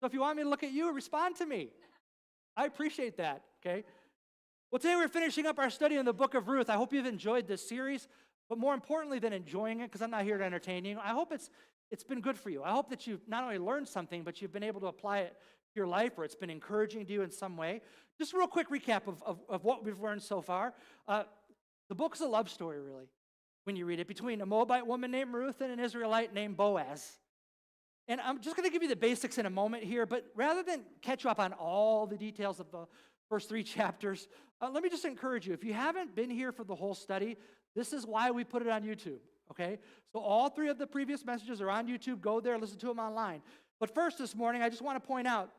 So if you want me to look at you, respond to me. I appreciate that, okay? Well, today we're finishing up our study in the book of Ruth. I hope you've enjoyed this series, but more importantly than enjoying it, because I'm not here to entertain you, I hope it's been good for you. I hope that you've not only learned something, but you've been able to apply it to your life, or it's been encouraging to you in some way. Just a real quick recap of what we've learned so far. The book's a love story, really, when you read it, between a Moabite woman named Ruth and an Israelite named Boaz. And I'm just going to give you the basics in a moment here, but rather than catch you up on all the details of the first 3 chapters, let me just encourage you. If you haven't been here for the whole study, this is why we put it on YouTube, okay? So all 3 of the previous messages are on YouTube. Go there, listen to them online. But first this morning, I just want to point out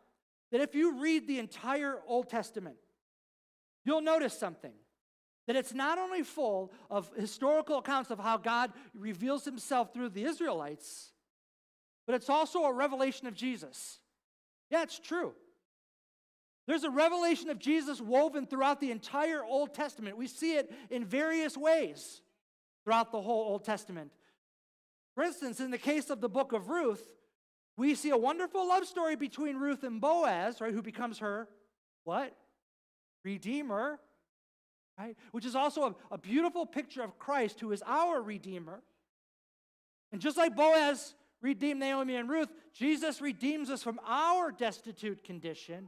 that if you read the entire Old Testament, you'll notice something. That it's not only full of historical accounts of how God reveals himself through the Israelites, but it's also a revelation of Jesus. Yeah, it's true. There's a revelation of Jesus woven throughout the entire Old Testament. We see it in various ways throughout the whole Old Testament. For instance, in the case of the book of Ruth, we see a wonderful love story between Ruth and Boaz, right, who becomes her, what? Redeemer, right? Which is also a beautiful picture of Christ, who is our Redeemer. And just like Boaz redeemed Naomi and Ruth, Jesus redeems us from our destitute condition,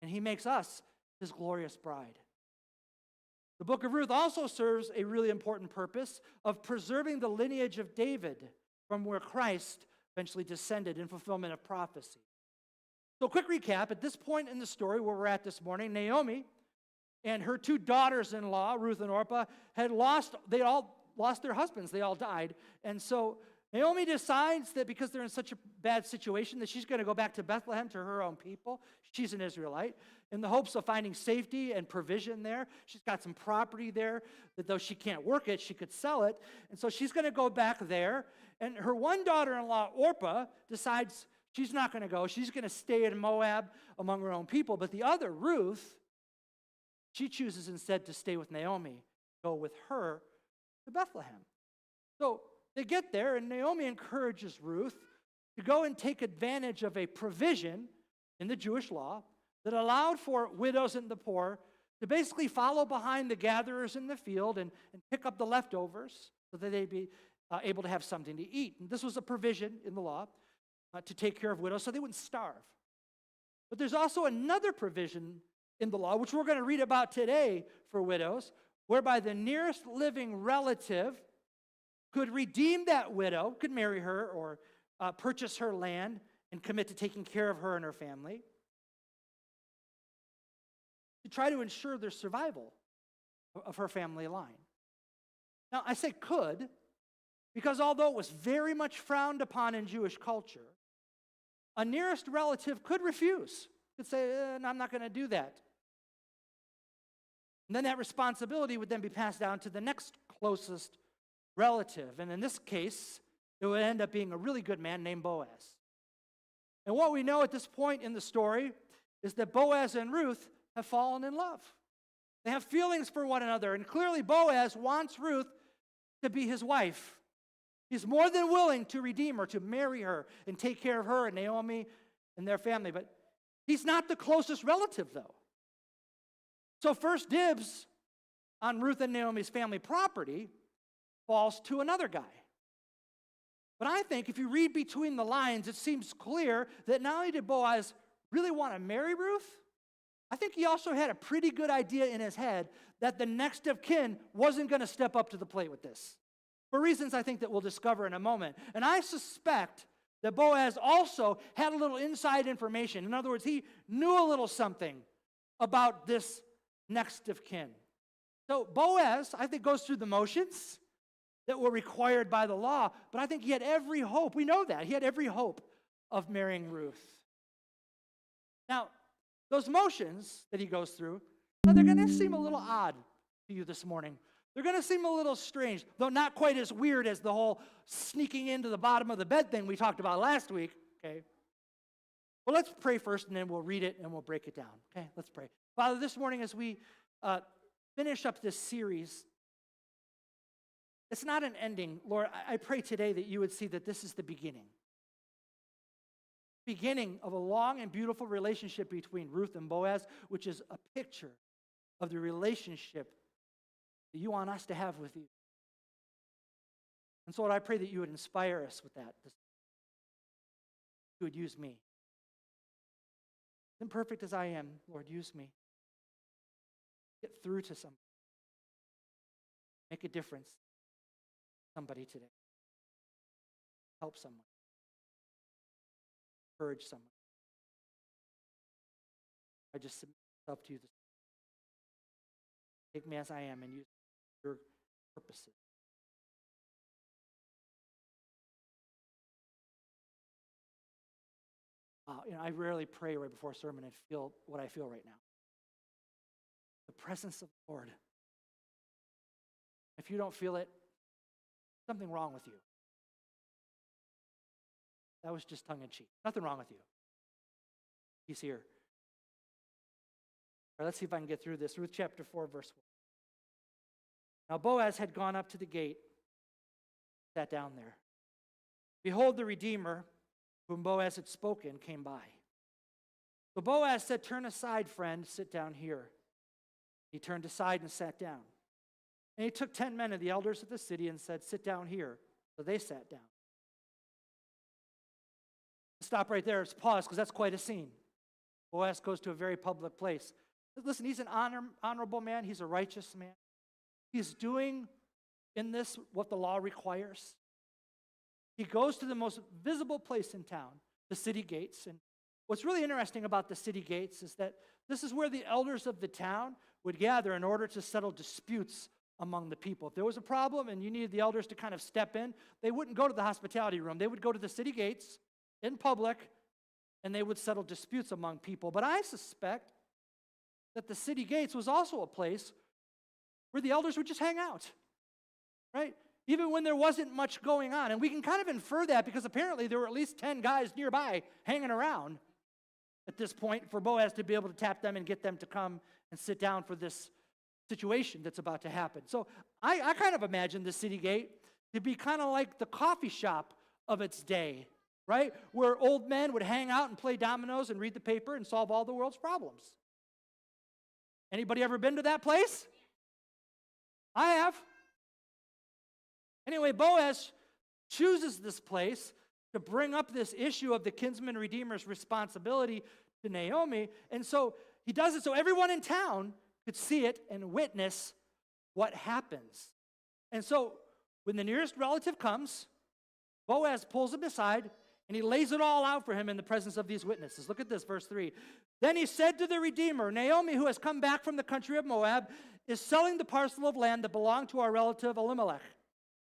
and he makes us his glorious bride. The book of Ruth also serves a really important purpose of preserving the lineage of David from where Christ eventually descended in fulfillment of prophecy. So quick recap, at this point in the story where we're at this morning, Naomi and her 2 daughters-in-law, Ruth and Orpah, they all lost their husbands. They all died. And so Naomi decides that because they're in such a bad situation that she's going to go back to Bethlehem to her own people. She's an Israelite, in the hopes of finding safety and provision there. She's got some property there that though she can't work it, she could sell it. And so she's going to go back there. And her one daughter-in-law, Orpah, decides she's not going to go. She's going to stay in Moab among her own people. But the other, Ruth, she chooses instead to stay with Naomi, go with her to Bethlehem. So they get there, and Naomi encourages Ruth to go and take advantage of a provision in the Jewish law that allowed for widows and the poor to basically follow behind the gatherers in the field and pick up the leftovers so that they'd be able to have something to eat. And this was a provision in the law to take care of widows so they wouldn't starve. But there's also another provision in the law, which we're going to read about today for widows, whereby the nearest living relative could redeem that widow, could marry her or purchase her land and commit to taking care of her and her family to try to ensure their survival of her family line. Now, I say could, because although it was very much frowned upon in Jewish culture, a nearest relative could refuse, could say, no, I'm not going to do that. And then that responsibility would then be passed down to the next closest relative. And in this case, it would end up being a really good man named Boaz. And what we know at this point in the story is that Boaz and Ruth have fallen in love. They have feelings for one another. And clearly Boaz wants Ruth to be his wife. He's more than willing to redeem her, to marry her, and take care of her and Naomi and their family. But he's not the closest relative, though. So first dibs on Ruth and Naomi's family property falls to another guy. But I think if you read between the lines, it seems clear that not only did Boaz really want to marry Ruth, I think he also had a pretty good idea in his head that the next of kin wasn't going to step up to the plate with this, for reasons I think that we'll discover in a moment. And I suspect that Boaz also had a little inside information. In other words, he knew a little something about this next of kin. So Boaz, I think, goes through the motions that were required by the law, but I think he had every hope. We know that. He had every hope of marrying Ruth. Now, those motions that he goes through, they're going to seem a little odd to you this morning. They're going to seem a little strange, though not quite as weird as the whole sneaking into the bottom of the bed thing we talked about last week, okay? Well, let's pray first, and then we'll read it, and we'll break it down, okay? Let's pray. Father, this morning as we finish up this series, it's not an ending. Lord, I pray today that you would see that this is the beginning. beginning of a long and beautiful relationship between Ruth and Boaz, which is a picture of the relationship that you want us to have with you. And so Lord, I pray that you would inspire us with that. You would use me. Imperfect as I am, Lord, use me. Get through to somebody. Make a difference. Somebody today. Help someone. Encourage someone. I just submit myself to you this morning. Take me as I am and use your purposes. I rarely pray right before a sermon and feel what I feel right now. The presence of the Lord. If you don't feel it, something wrong with you. That was just tongue-in-cheek. Nothing wrong with you. He's here. All right, let's see if I can get through this. Ruth chapter 4, verse 1. Now Boaz had gone up to the gate, sat down there. Behold, the Redeemer, whom Boaz had spoken, came by. So Boaz said, "Turn aside, friend, sit down here." He turned aside and sat down. And he took 10 men of the elders of the city and said, "Sit down here." So they sat down. Stop right there. Let's pause, because that's quite a scene. Boaz goes to a very public place. Listen, he's an honorable man. He's a righteous man. He's doing in this what the law requires. He goes to the most visible place in town, the city gates. And what's really interesting about the city gates is that this is where the elders of the town would gather in order to settle disputes among the people. If there was a problem and you needed the elders to kind of step in, they wouldn't go to the hospitality room. They would go to the city gates in public, and they would settle disputes among people. But I suspect that the city gates was also a place where the elders would just hang out, right? Even when there wasn't much going on. And we can kind of infer that because apparently there were at least 10 guys nearby hanging around at this point for Boaz to be able to tap them and get them to come and sit down for this situation that's about to happen. So I kind of imagine the city gate to be kind of like the coffee shop of its day, right? Where old men would hang out and play dominoes and read the paper and solve all the world's problems. Anybody ever been to that place? I have. Anyway, Boaz chooses this place to bring up this issue of the kinsman redeemer's responsibility to Naomi. And so he does it so everyone in town could see it and witness what happens. And so when the nearest relative comes, Boaz pulls him aside and he lays it all out for him in the presence of these witnesses. Look at this, verse 3. Then he said to the Redeemer, "Naomi, who has come back from the country of Moab, is selling the parcel of land that belonged to our relative Elimelech.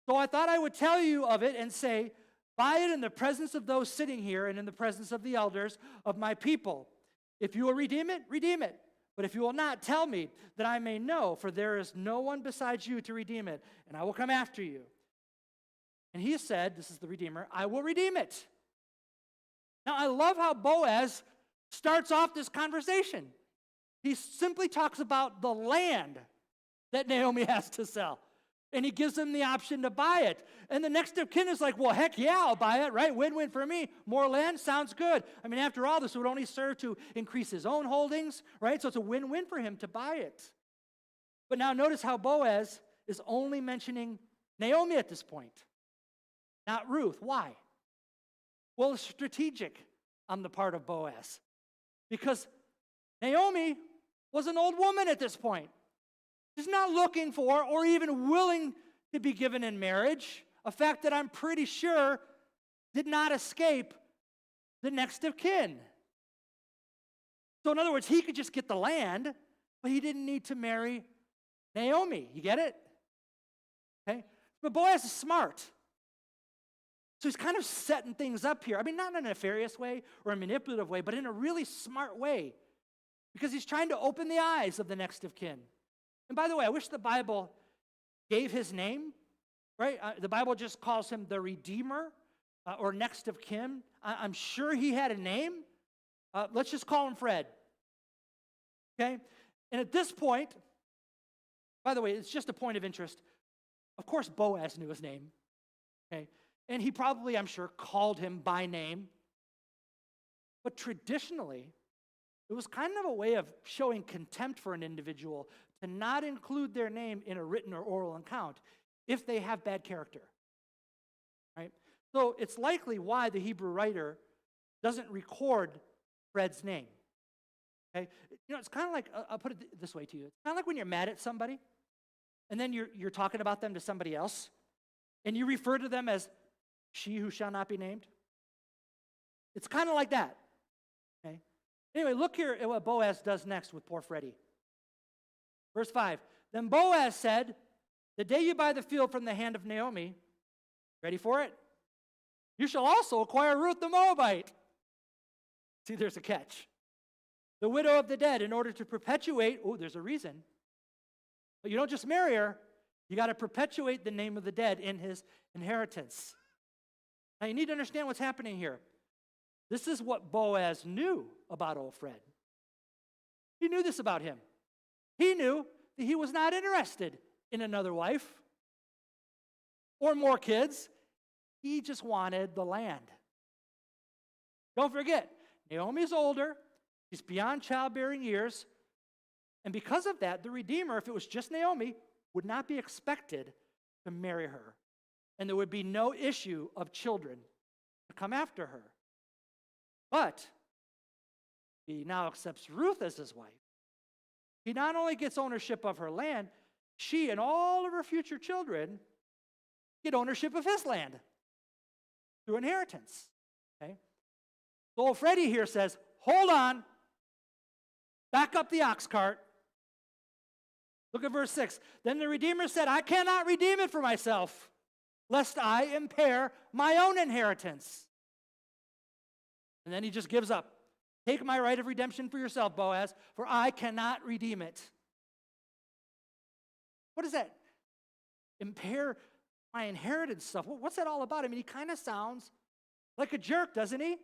So I thought I would tell you of it and say, buy it in the presence of those sitting here and in the presence of the elders of my people. If you will redeem it, redeem it. But if you will not, tell me, that I may know, for there is no one besides you to redeem it, and I will come after you." And he said, this is the Redeemer, "I will redeem it." Now I love how Boaz starts off this conversation. He simply talks about the land that Naomi has to sell. And he gives them the option to buy it. And the next of kin is like, well, heck yeah, I'll buy it, right? Win-win for me. More land sounds good. I mean, after all, this would only serve to increase his own holdings, right? So it's a win-win for him to buy it. But now notice how Boaz is only mentioning Naomi at this point, not Ruth. Why? Well, it's strategic on the part of Boaz. Because Naomi was an old woman at this point. She's not looking for or even willing to be given in marriage, a fact that I'm pretty sure did not escape the next of kin. So in other words, he could just get the land, but he didn't need to marry Naomi. You get it? Okay? But Boaz is smart. So he's kind of setting things up here. I mean, not in a nefarious way or a manipulative way, but in a really smart way. Because he's trying to open the eyes of the next of kin. And by the way, I wish the Bible gave his name, right? The Bible just calls him the Redeemer or next of kin. I'm sure he had a name. Let's just call him Fred. Okay? And at this point, by the way, it's just a point of interest. Of course, Boaz knew his name. Okay? And he probably, I'm sure, called him by name. But traditionally, it was kind of a way of showing contempt for an individual to not include their name in a written or oral account if they have bad character, right? So it's likely why the Hebrew writer doesn't record Fred's name, okay? It's kind of like, I'll put it this way to you. It's kind of like when you're mad at somebody, and then you're talking about them to somebody else, and you refer to them as she who shall not be named. It's kind of like that, okay? Anyway, look here at what Boaz does next with poor Freddie. Verse 5, then Boaz said, the day you buy the field from the hand of Naomi, ready for it? You shall also acquire Ruth the Moabite. See, there's a catch. The widow of the dead, in order to perpetuate, there's a reason. But you don't just marry her, you got to perpetuate the name of the dead in his inheritance. Now you need to understand what's happening here. This is what Boaz knew about old Fred. He knew this about him. He knew that he was not interested in another wife or more kids. He just wanted the land. Don't forget, Naomi's older. She's beyond childbearing years. And because of that, the Redeemer, if it was just Naomi, would not be expected to marry her. And there would be no issue of children to come after her. But he now accepts Ruth as his wife. He not only gets ownership of her land, she and all of her future children get ownership of his land through inheritance. Okay? So old Freddie here says, hold on, back up the ox cart. Look at verse 6. Then the Redeemer said, I cannot redeem it for myself, lest I impair my own inheritance. And then he just gives up. Take my right of redemption for yourself, Boaz, for I cannot redeem it. What is that? Impair my inheritance stuff. What's that all about? I mean, he kind of sounds like a jerk, doesn't he?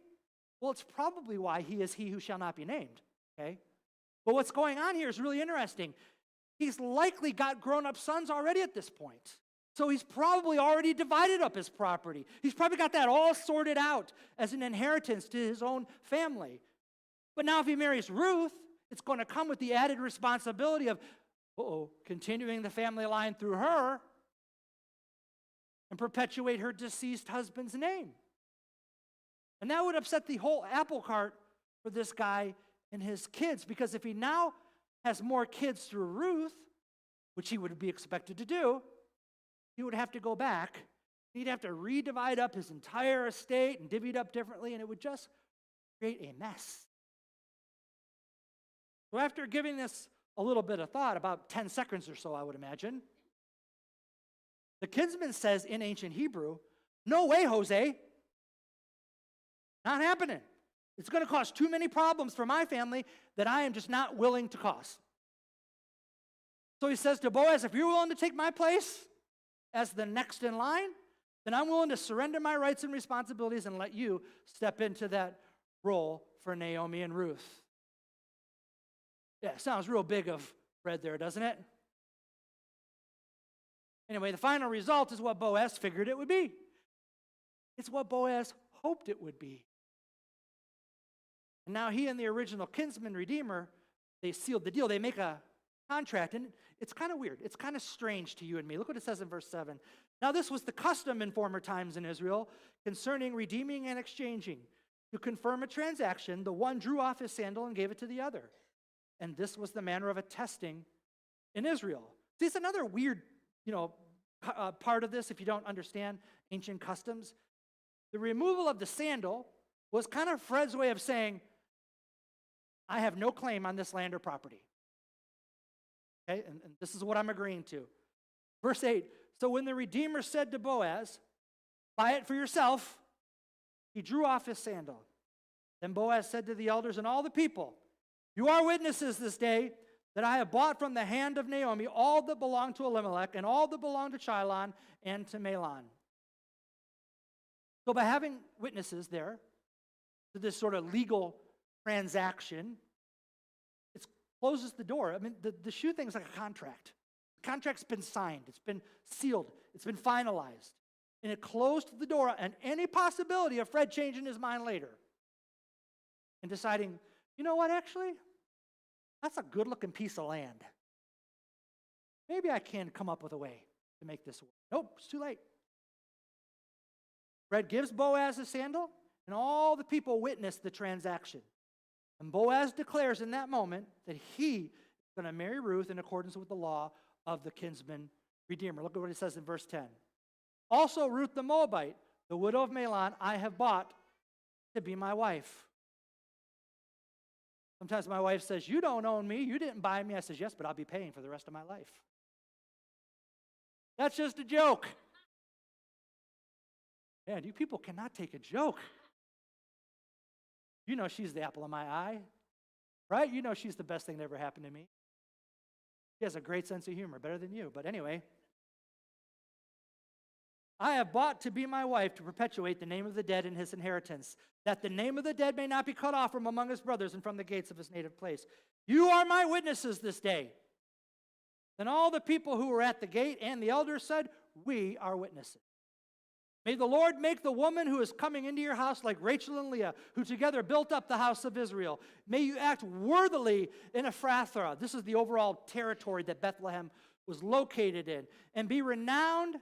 Well, it's probably why he is he who shall not be named, okay? But what's going on here is really interesting. He's likely got grown-up sons already at this point. So he's probably already divided up his property. He's probably got that all sorted out as an inheritance to his own family. But now if he marries Ruth, it's going to come with the added responsibility of, continuing the family line through her and perpetuate her deceased husband's name. And that would upset the whole apple cart for this guy and his kids, because if he now has more kids through Ruth, which he would be expected to do, he would have to go back. He'd have to redivide up his entire estate and divvy it up differently, and it would just create a mess. So after giving this a little bit of thought, about 10 seconds or so, I would imagine, the kinsman says in ancient Hebrew, no way, Jose. Not happening. It's going to cause too many problems for my family that I am just not willing to cause. So he says to Boaz, if you're willing to take my place as the next in line, then I'm willing to surrender my rights and responsibilities and let you step into that role for Naomi and Ruth. Yeah, sounds real big of Fred there, doesn't it? Anyway, the final result is what Boaz figured it would be. It's what Boaz hoped it would be. And now he and the original kinsman redeemer, they sealed the deal. They make a contract, and it's kind of weird. It's kind of strange to you and me. Look what it says in verse 7. Now this was the custom in former times in Israel concerning redeeming and exchanging. To confirm a transaction, the one drew off his sandal and gave it to the other. And this was the manner of attesting in Israel. See, it's another weird, part of this if you don't understand ancient customs. The removal of the sandal was kind of Fred's way of saying, I have no claim on this land or property. Okay, and this is what I'm agreeing to. Verse 8, so when the Redeemer said to Boaz, buy it for yourself, he drew off his sandal. Then Boaz said to the elders and all the people, you are witnesses this day that I have bought from the hand of Naomi all that belonged to Elimelech and all that belonged to Chilon and to Mahlon. So by having witnesses there to this sort of legal transaction, it closes the door. I mean, the shoe thing is like a contract. The contract's been signed. It's been sealed. It's been finalized. And it closed the door on any possibility of Fred changing his mind later. and deciding, you know what, actually, that's a good-looking piece of land. Maybe I can come up with a way to make this work. Nope, it's too late. Fred gives Boaz a sandal, and all the people witness the transaction. And Boaz declares in that moment that he is going to marry Ruth in accordance with the law of the kinsman redeemer. Look at what it says in verse 10. Also Ruth the Moabite, the widow of Mahlon, I have bought to be my wife. Sometimes my wife says, you don't own me, you didn't buy me. I says, yes, but I'll be paying for the rest of my life. That's just a joke. Man, you people cannot take a joke. You know she's the apple of my eye, right? You know she's the best thing that ever happened to me. She has a great sense of humor, better than you. But anyway, I have bought to be my wife to perpetuate the name of the dead in his inheritance, that the name of the dead may not be cut off from among his brothers and from the gates of his native place. You are my witnesses this day. Then all the people who were at the gate and the elders said, we are witnesses. May the Lord make the woman who is coming into your house like Rachel and Leah, who together built up the house of Israel. May you act worthily in Ephrathah. This is the overall territory that Bethlehem was located in. And be renowned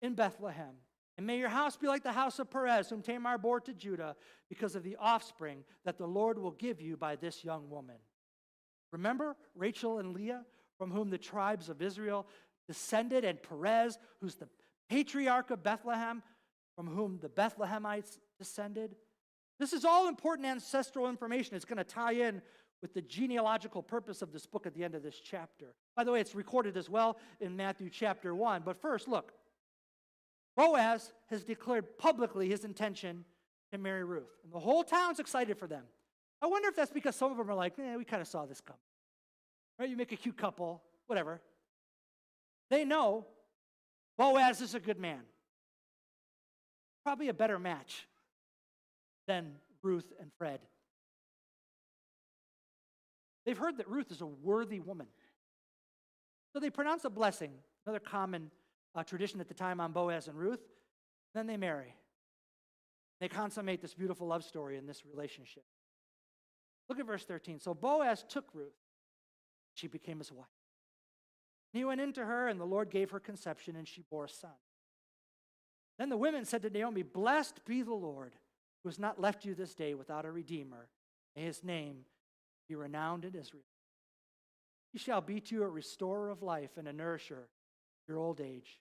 in Bethlehem. And may your house be like the house of Perez, whom Tamar bore to Judah, because of the offspring that the Lord will give you by this young woman. Remember Rachel and Leah, from whom the tribes of Israel descended, and Perez, who's the patriarch of Bethlehem, from whom the Bethlehemites descended. This is all important ancestral information. It's going to tie in with the genealogical purpose of this book at the end of this chapter. By the way, it's recorded as well in Matthew chapter 1. But first, look. Boaz has declared publicly his intention to marry Ruth. And the whole town's excited for them. I wonder if that's because some of them are like, we kind of saw this coming. Right? You make a cute couple, whatever. They know Boaz is a good man. Probably a better match than Ruth and Fred. They've heard that Ruth is a worthy woman. So they pronounce a blessing, another common tradition at the time on Boaz and Ruth. Then they marry. They consummate this beautiful love story in this relationship. Look at verse 13. So Boaz took Ruth. She became his wife. He went into her, and the Lord gave her conception, and she bore a son. Then the women said to Naomi, blessed be the Lord, who has not left you this day without a redeemer. May his name be renowned in Israel. He shall be to you a restorer of life and a nourisher of your old age.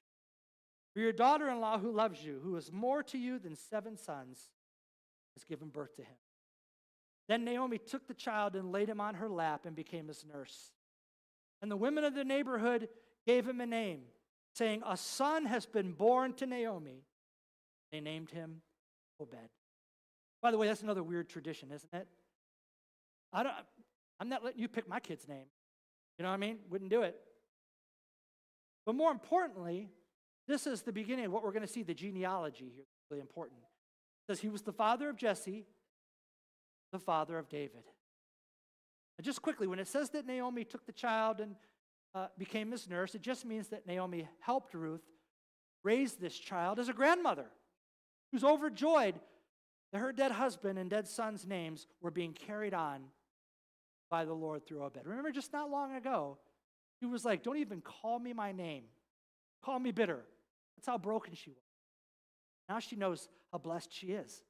For your daughter-in-law who loves you, who is more to you than 7 sons, has given birth to him. Then Naomi took the child and laid him on her lap and became his nurse. And the women of the neighborhood gave him a name, saying, a son has been born to Naomi. They named him Obed. By the way, that's another weird tradition, isn't it? I'm not letting you pick my kid's name. You know what I mean? Wouldn't do it. But more importantly, this is the beginning of what we're going to see, the genealogy here. It's really important. It says he was the father of Jesse, the father of David. And just quickly, when it says that Naomi took the child and became his nurse, it just means that Naomi helped Ruth raise this child as a grandmother who's overjoyed that her dead husband and dead son's names were being carried on by the Lord through Obed. Remember, just not long ago, she was like, don't even call me my name. Call me bitter. That's how broken she was. Now she knows how blessed she is.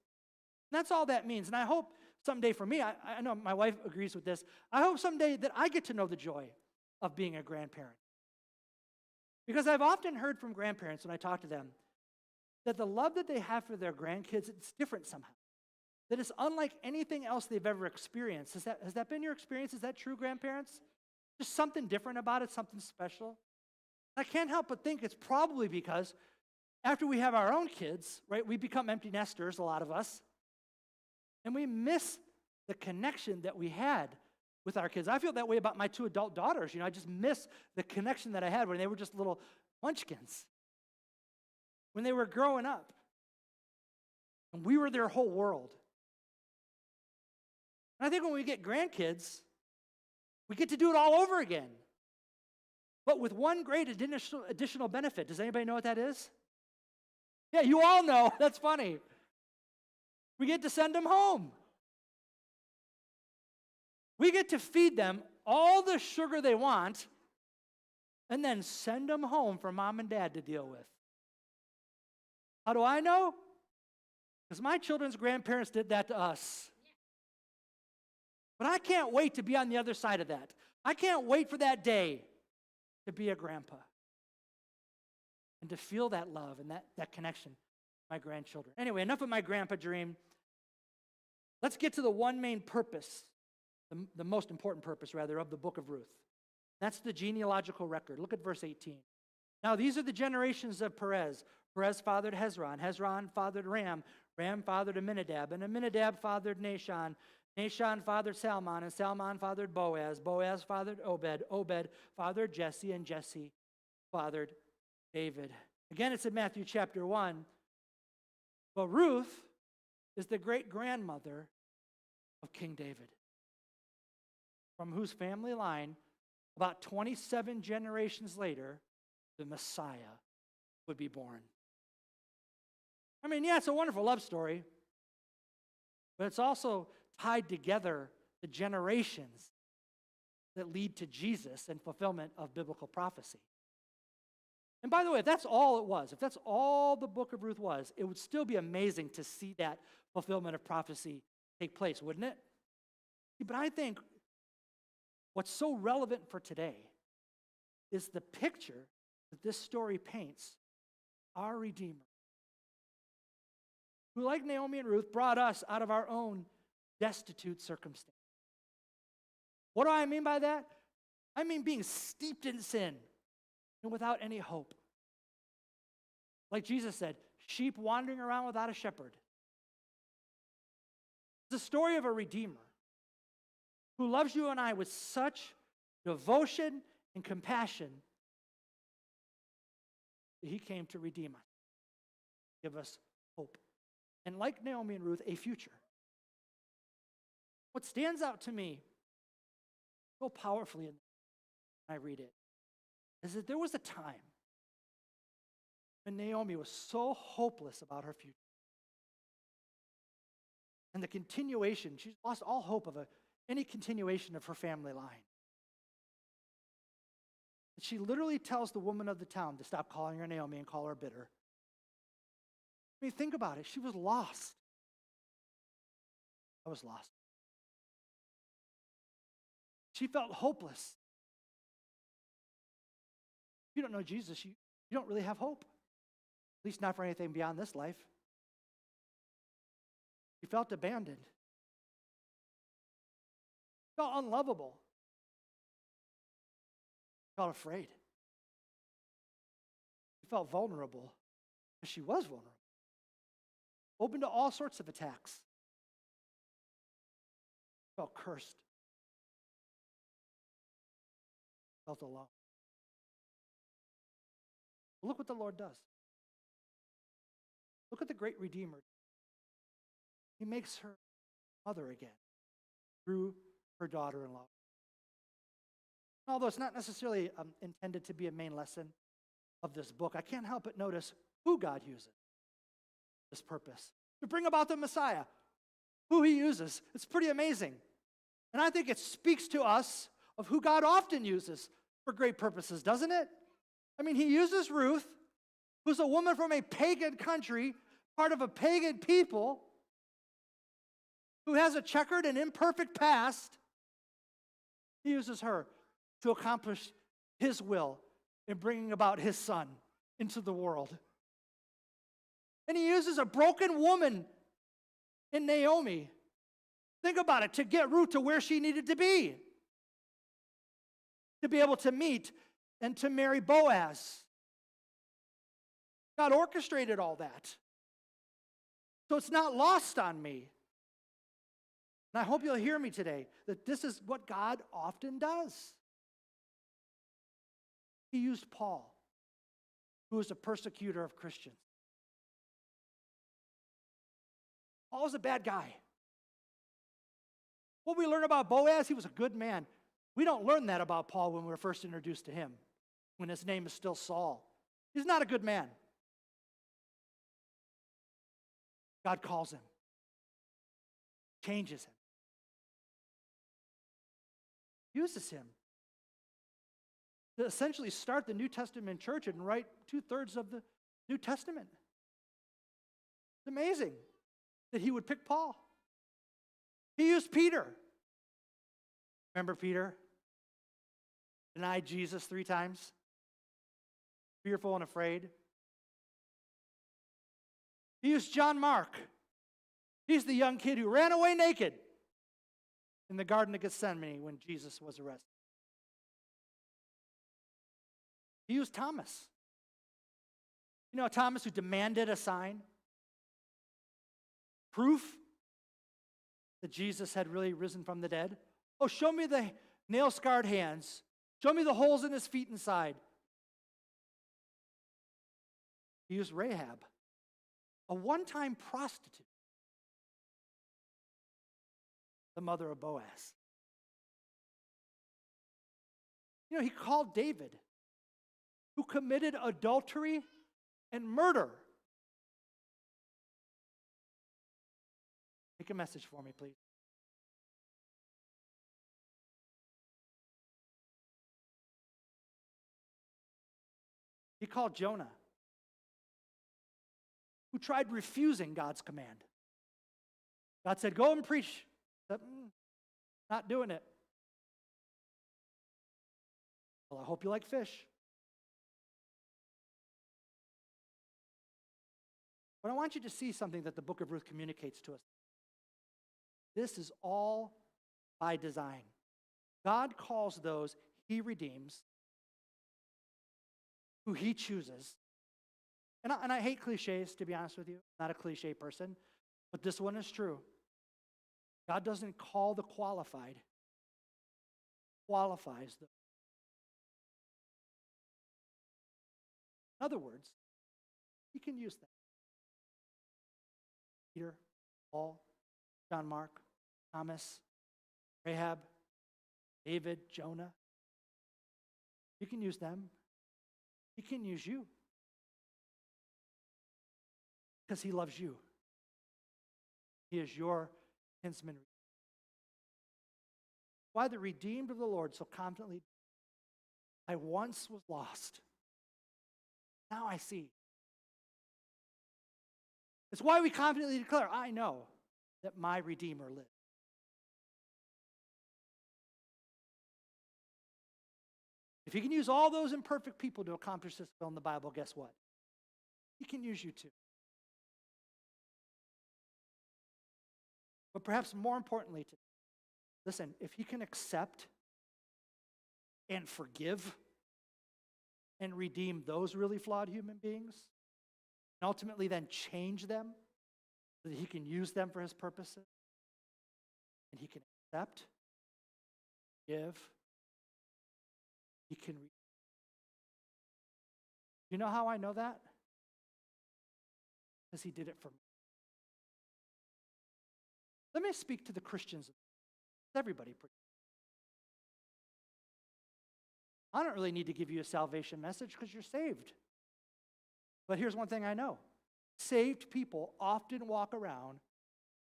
And that's all that means. And I hope someday for me, I know my wife agrees with this, I hope someday that I get to know the joy of being a grandparent. Because I've often heard from grandparents when I talk to them that the love that they have for their grandkids, it's different somehow. That it's unlike anything else they've ever experienced. Has that been your experience? Is that true, grandparents? Just something different about it, something special? I can't help but think it's probably because after we have our own kids, right, we become empty nesters, a lot of us, and we miss the connection that we had with our kids. I feel that way about my 2 adult daughters. I just miss the connection that I had when they were just little munchkins, when they were growing up, and we were their whole world. And I think when we get grandkids, we get to do it all over again, but with one great additional benefit. Does anybody know what that is? Yeah, you all know. That's funny. We get to send them home. We get to feed them all the sugar they want and then send them home for mom and dad to deal with. How do I know? Because my children's grandparents did that to us. But I can't wait to be on the other side of that. I can't wait for that day to be a grandpa and to feel that love and that connection with my grandchildren. Anyway, enough of my grandpa dream. Let's get to the one main purpose, the most important purpose, rather, of the book of Ruth. That's the genealogical record. Look at verse 18. Now, these are the generations of Perez. Perez fathered Hezron. Hezron fathered Ram. Ram fathered Amminadab. And Amminadab fathered Nahshon. Nahshon fathered Salmon. And Salmon fathered Boaz. Boaz fathered Obed. Obed fathered Jesse. And Jesse fathered David. Again, it's in Matthew chapter 1. But Ruth is the great-grandmother of King David, from whose family line, about 27 generations later, the Messiah would be born. I mean, yeah, it's a wonderful love story, but it's also tied together the generations that lead to Jesus and fulfillment of biblical prophecy. And by the way, if that's all it was, if that's all the book of Ruth was, it would still be amazing to see that fulfillment of prophecy take place, wouldn't it? But I think what's so relevant for today is the picture that this story paints our Redeemer, who, like Naomi and Ruth, brought us out of our own destitute circumstance. What do I mean by that? I mean being steeped in sin and without any hope. Like Jesus said, sheep wandering around without a shepherd. It's the story of a Redeemer who loves you and I with such devotion and compassion that he came to redeem us, give us hope. And like Naomi and Ruth, a future. What stands out to me so powerfully when I read it is that there was a time when Naomi was so hopeless about her future. And the continuation, she's lost all hope of any continuation of her family line. And she literally tells the woman of the town to stop calling her Naomi and call her bitter. I mean, think about it. She was lost. I was lost. She felt hopeless. If you don't know Jesus, you don't really have hope. At least not for anything beyond this life. She felt abandoned. She felt unlovable. She felt afraid. She felt vulnerable. She was vulnerable. Open to all sorts of attacks. She felt cursed. She felt alone. But look what the Lord does. Look at the great Redeemer. He makes her mother again through her daughter-in-law. Although it's not necessarily intended to be a main lesson of this book, I can't help but notice who God uses this purpose to bring about the Messiah, who he uses. It's pretty amazing. And I think it speaks to us of who God often uses for great purposes, doesn't it? I mean, he uses Ruth, who's a woman from a pagan country, part of a pagan people, who has a checkered and imperfect past. He uses her to accomplish his will in bringing about his son into the world. And he uses a broken woman in Naomi. Think about it, to get Ruth to where she needed to be able to meet and to marry Boaz. God orchestrated all that. So it's not lost on me. And I hope you'll hear me today, that this is what God often does. He used Paul, who was a persecutor of Christians. Paul was a bad guy. What we learn about Boaz, he was a good man. We don't learn that about Paul when we were first introduced to him, when his name is still Saul. He's not a good man. God calls him, changes him. uses him to essentially start the New Testament church and write 2/3 of the New Testament. It's amazing that he would pick Paul. He used Peter. Remember Peter? Denied Jesus 3 times. Fearful and afraid. He used John Mark. He's the young kid who ran away naked in the Garden of Gethsemane when Jesus was arrested. He used Thomas. You know, Thomas who demanded a sign, proof that Jesus had really risen from the dead. Oh, show me the nail-scarred hands. Show me the holes in his feet and side. He used Rahab, a one-time prostitute, the mother of Boaz. You know, he called David, who committed adultery and murder. Take a message for me, please. He called Jonah, who tried refusing God's command. God said, go and preach. He said, not doing it. Well, I hope you like fish. But I want you to see something that the book of Ruth communicates to us. This is all by design. God calls those he redeems, who he chooses. And I hate cliches, to be honest with you. I'm not a cliche person, but this one is true. God doesn't call the qualified, qualifies them. In other words, he can use them. Peter, Paul, John Mark, Thomas, Rahab, David, Jonah. You can use them. He can use you. Because he loves you. He is your kinsman. Why the redeemed of the Lord so confidently, I once was lost. Now I see. It's why we confidently declare, I know that my Redeemer lives. If he can use all those imperfect people to accomplish this will in the Bible, guess what? He can use you too. But perhaps more importantly, listen, if he can accept and forgive and redeem those really flawed human beings, and ultimately then change them so that he can use them for his purposes, and he can accept, give, he can. You know how I know that? Because he did it for me. Let me speak to the Christians. Everybody. I don't really need to give you a salvation message because you're saved. But here's one thing I know. Saved people often walk around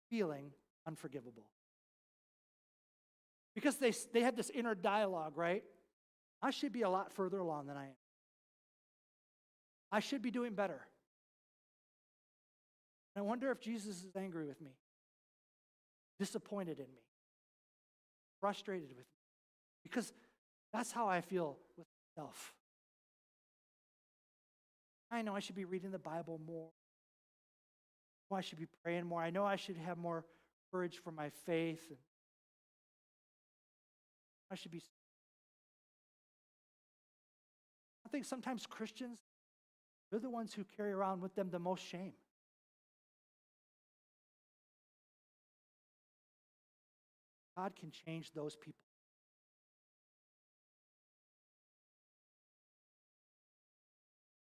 feeling unforgivable. Because they have this inner dialogue, right? I should be a lot further along than I am. I should be doing better. And I wonder if Jesus is angry with me, disappointed in me, frustrated with me. Because that's how I feel with myself. I know I should be reading the Bible more. I should be praying more. I know I should have more courage for my faith. I should be. I think sometimes Christians, they're the ones who carry around with them the most shame. God can change those people.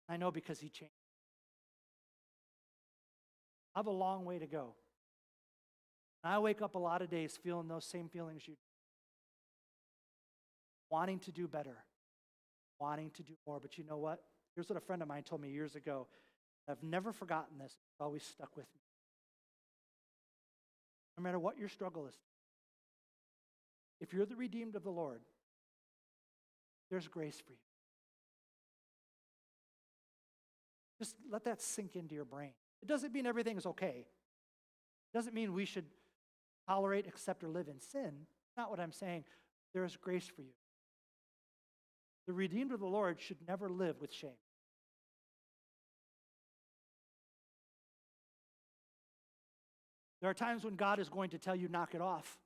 I know because he changed. I have a long way to go. And I wake up a lot of days feeling those same feelings you do. Wanting to do better. Wanting to do more. But you know what? Here's what a friend of mine told me years ago. I've never forgotten this. It's always stuck with me. No matter what your struggle is, if you're the redeemed of the Lord, there's grace for you. Just let that sink into your brain. It doesn't mean everything is okay. It doesn't mean we should tolerate, accept, or live in sin. Not what I'm saying. There is grace for you. The redeemed of the Lord should never live with shame. There are times when God is going to tell you, knock it off.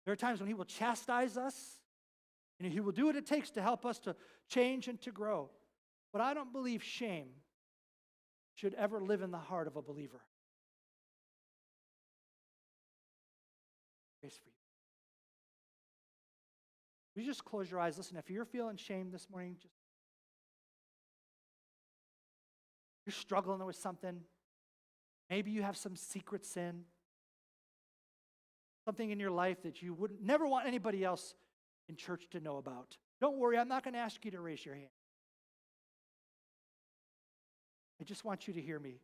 There are times when he will chastise us, and he will do what it takes to help us to change and to grow. But I don't believe shame should ever live in the heart of a believer. Grace for you. Will you just close your eyes? Listen, if you're feeling shame this morning, you're struggling with something. Maybe you have some secret sin, something in your life that you would never want anybody else in church to know about. Don't worry, I'm not going to ask you to raise your hand. I just want you to hear me.